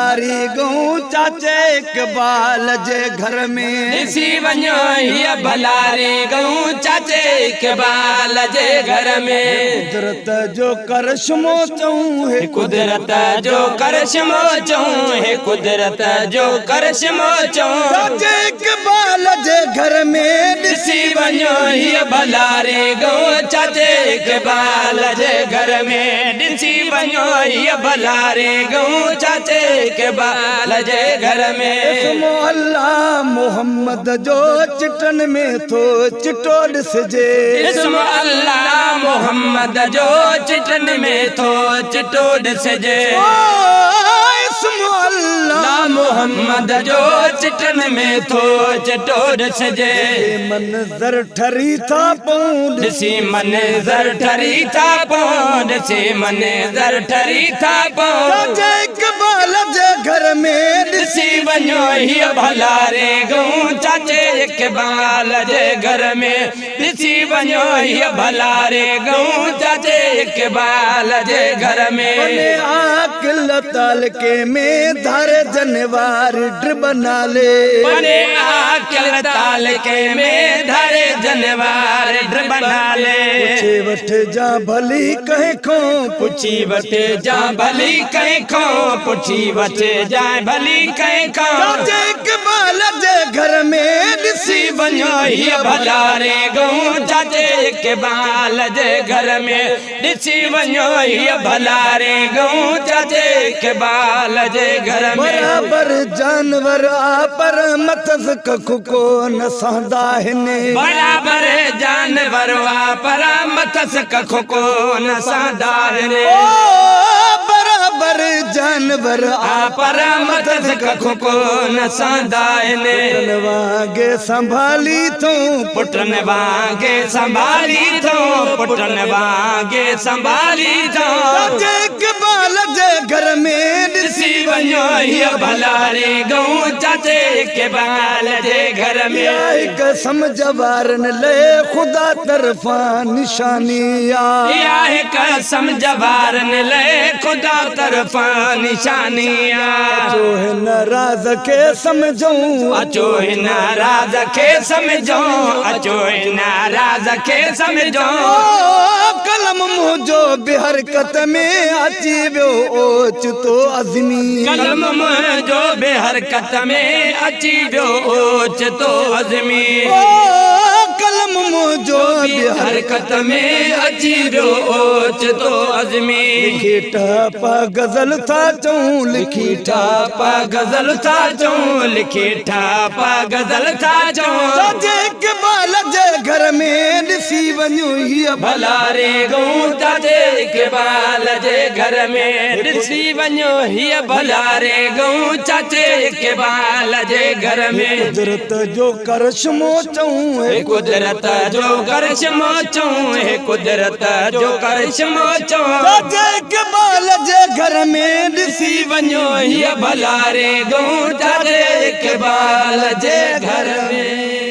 तारी गऊं चाचे इकबाल जे घर में ॾिसी वञो हीअ भलारी गऊं चाचे इकबाल जे घर में। कुदरत जो करिश्मो चऊं हे कुदरत जो करिश्मो चऊं हे कुदरत जो करिश्मो चऊं चाचे इकबाल जे घर में ॾिसी वञो हीअ भलारी गऊं चाचे इकबाल जे घर में। ॾिसी वञो हीअ भलारी गऊं चाचे इकबाल जे घर में। इस्मो अल्लाह मोहम्मद जो चिटन में थो चिटो ॾिसजे। इस्मो अल्लाह मोहम्मद जो चिटन में थो चिटो ॾिसजे। इस्मो अल्लाह मोहम्मद जो चिटन में थो चिटो ॾिसजे। मंज़र ठरी था पऊं ॾिसी मंज़र ठरी था पऊं ॾिसी मंज़र ठरी था पऊं चाचे इकबाल जे घर में ॾिसी वञो हीअ भलारी गऊं चाचे इकबाल जे घर में। ॾिसी वञो हीअ भलारी गऊं चाचे इकबाल जे घर में। आकिल तालके में धारे जनवार ड्रिब नाले बने आकिल तालके में धारे जनवार ड्रिब नाले। पुछे वठ जा भली कहीं खो पुछी वठे जा भली कहीं खो पुछी वठे जा भली कहीं खो चाचे इकबाल जे घर में ॾिसी वञो हीअ भलारी गऊं चाचे इकबाल जे घर में। ॾिसी वञो हीअ भलारी गऊं चाचे इकबाल जे घर में। बराबर जानवर आ पर मथस कखु को न सहंदा हिने बराबर जानवर आ पर मथस कखु को न सहंदा हिने। बराबर जानवर आ पर मथस कखु को न सहंदा हिने। वांगे संभाली थो पुटन वांगे संभाली थो पुटन वांगे संभाली थो चाचे इकबाल जे घर में ॾिसी वञो हीअ भलारी गऊं चाचे इकबाल जे घर में। हिक समझ वारन ले खुदा तरफा निशानी आ इहा हिक समझ वारन ले खुदा तरफा निशानी आ। अचो हिन राज़ खे समझूं अचो हिन राज़ खे समझो अचो हिन राज़ खे समझो। कलम मुंहिंजो बि हरकत में अची वियो ओचितो अज़मी कलम मुंहिंजो बि हरकत में अची वियो ओचितो अज़मी। कलम मुंहिंजो बि हरकत में अची वियो ओचितो अज़मी। लिखी ठापा गज़ल था चऊं लिखी ठापा गज़ल था चऊं लिखी ठापा गज़ल था चऊं। चाचे इकबाल जे घर में ॾिसी वञो हीअ भलारी गऊं चाचे इकबाल जे घर में। ॾिसी वञो हीअ भलारी गऊं चाचे इकबाल जे घर में। कुदरत जो करिश्मो चऊं हे कुदरत जो करिश्मो चऊं हे कुदरत जो करिश्मो चऊं। चाचे इकबाल जे घर में ॾिसी वञो हीअ भलारी गऊं चाचे इकबाल जे घर में।